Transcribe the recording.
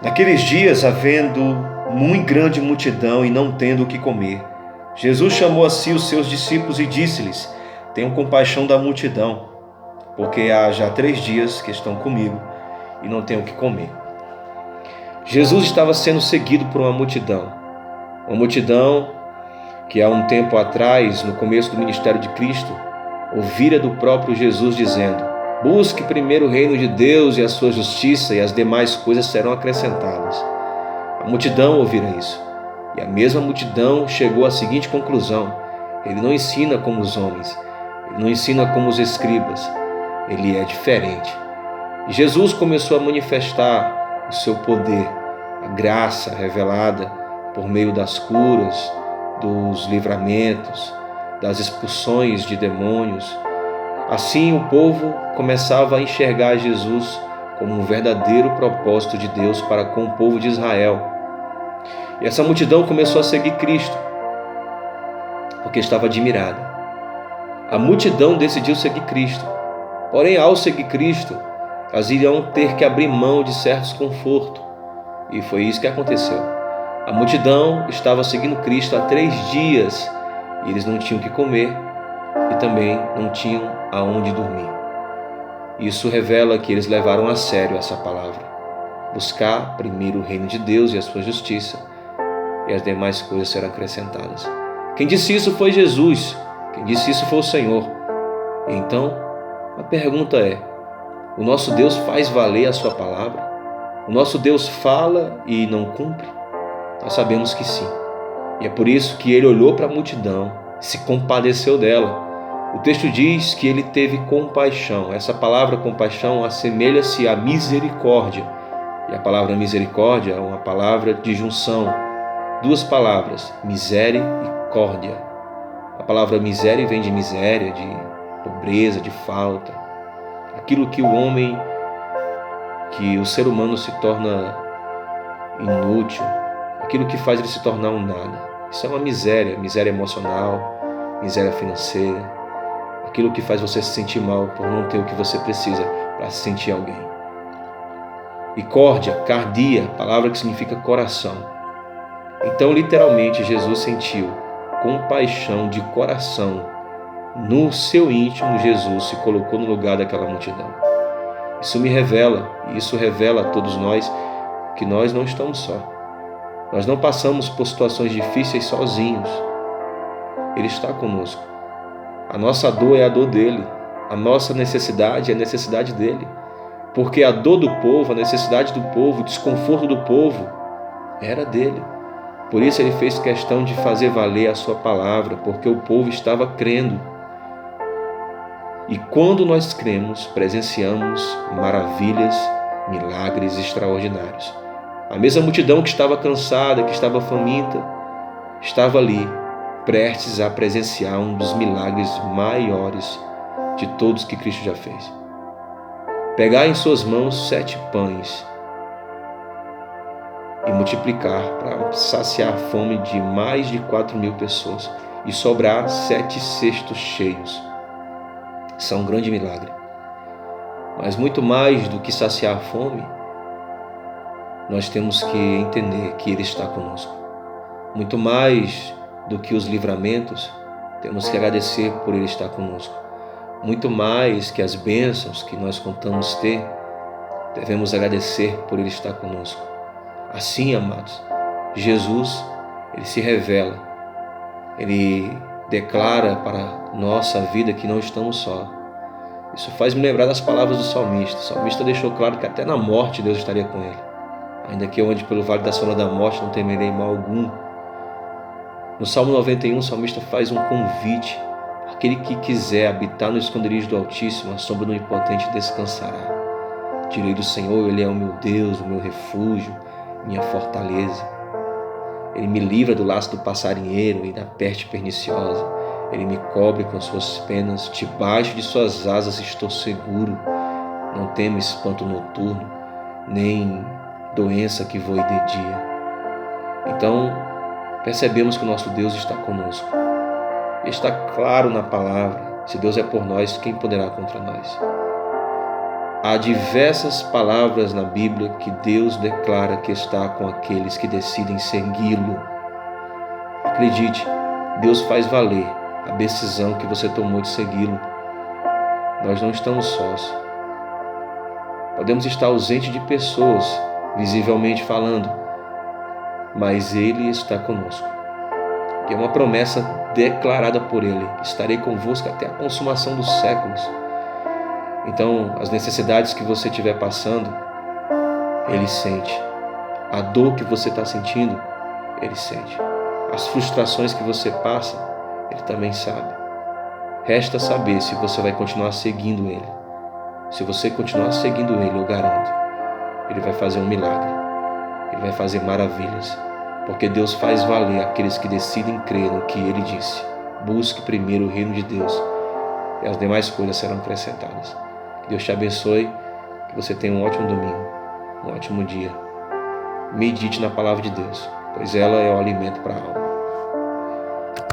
Naqueles dias, havendo muito grande multidão e não tendo o que comer, Jesus chamou a si os seus discípulos e disse-lhes: Tenham compaixão da multidão, porque há já 3 dias que estão comigo e não têm o que comer. Jesus estava sendo seguido por uma multidão que há um tempo atrás, no começo do ministério de Cristo, ouvira do próprio Jesus dizendo: Busque primeiro o reino de Deus e a sua justiça, e as demais coisas serão acrescentadas. A multidão ouvira isso, e a mesma multidão chegou à seguinte conclusão: ele não ensina como os homens, ele não ensina como os escribas, ele é diferente. E Jesus começou a manifestar o seu poder, a graça revelada por meio das curas, dos livramentos, das expulsões de demônios. Assim o povo começava a enxergar Jesus como um verdadeiro propósito de Deus para com o povo de Israel. E essa multidão começou a seguir Cristo, porque estava admirada. A multidão decidiu seguir Cristo. Porém, ao seguir Cristo, elas iriam ter que abrir mão de certos confortos. E foi isso que aconteceu. A multidão estava seguindo Cristo há 3 dias e eles não tinham o que comer e também não tinham aonde dormir. Isso revela que eles levaram a sério essa palavra: buscar primeiro o reino de Deus e a sua justiça, e as demais coisas serão acrescentadas. Quem disse isso foi Jesus, quem disse isso foi o Senhor. Então, a pergunta é: o nosso Deus faz valer a sua palavra? O nosso Deus fala e não cumpre? Nós sabemos que sim. E é por isso que ele olhou para a multidão, se compadeceu dela. O texto diz que ele teve compaixão. Essa palavra compaixão assemelha-se à misericórdia. E a palavra misericórdia é uma palavra de junção. 2 palavras, miséria e córdia. A palavra miséria vem de miséria, de pobreza, de falta. Aquilo que o ser humano se torna inútil, aquilo que faz ele se tornar um nada. Isso é uma miséria emocional, miséria financeira, aquilo que faz você se sentir mal por não ter o que você precisa para se sentir alguém. E córdia, cardia, palavra que significa coração. Então, literalmente, Jesus sentiu compaixão de coração. No seu íntimo, Jesus se colocou no lugar daquela multidão. Isso me revela, e isso revela a todos nós, que nós não estamos só. Nós não passamos por situações difíceis sozinhos. Ele está conosco. A nossa dor é a dor dele. A nossa necessidade é a necessidade dele. Porque a dor do povo, a necessidade do povo, o desconforto do povo era dele. Por isso ele fez questão de fazer valer a sua palavra, porque o povo estava crendo. E quando nós cremos, presenciamos maravilhas, milagres extraordinários. A mesma multidão que estava cansada, que estava faminta, estava ali, prestes a presenciar um dos milagres maiores de todos que Cristo já fez. Pegar em suas mãos 7 pães e multiplicar para saciar a fome de mais de 4.000 pessoas e sobrar 7 cestos cheios. Isso é um grande milagre. Mas muito mais do que saciar a fome, nós temos que entender que Ele está conosco. Muito mais do que os livramentos, temos que agradecer por Ele estar conosco. Muito mais que as bênçãos que nós contamos ter, devemos agradecer por Ele estar conosco. Assim, amados, Jesus, Ele se revela, Ele declara para nossa vida que não estamos só. Isso faz me lembrar das palavras do salmista. O salmista deixou claro que até na morte Deus estaria com ele. Ainda que eu ande pelo vale da sombra da morte, não temerei mal algum. No Salmo 91, o salmista faz um convite: aquele que quiser habitar no esconderijo do Altíssimo, a sombra do Onipotente descansará. Direi do Senhor, Ele é o meu Deus, o meu refúgio, minha fortaleza. Ele me livra do laço do passarinheiro e da peste perniciosa. Ele me cobre com suas penas, debaixo de suas asas estou seguro. Não temo espanto noturno, nem doença que voe de dia. Então, percebemos que o nosso Deus está conosco. Está claro na palavra: se Deus é por nós, quem poderá contra nós? Há diversas palavras na Bíblia que Deus declara que está com aqueles que decidem segui-lo. Acredite, Deus faz valer a decisão que você tomou de segui-lo. Nós não estamos sós. Podemos estar ausentes de pessoas, visivelmente falando, mas Ele está conosco. E é uma promessa declarada por Ele: estarei convosco até a consumação dos séculos. Então, as necessidades que você estiver passando, Ele sente. A dor que você está sentindo, Ele sente. As frustrações que você passa, Ele também sabe. Resta saber se você vai continuar seguindo Ele. Se você continuar seguindo Ele, eu garanto, Ele vai fazer um milagre. Ele vai fazer maravilhas. Porque Deus faz valer aqueles que decidem crer no que Ele disse. Busque primeiro o reino de Deus e as demais coisas serão acrescentadas. Que Deus te abençoe, que você tenha um ótimo domingo, um ótimo dia. Medite na palavra de Deus, pois ela é o alimento para a alma.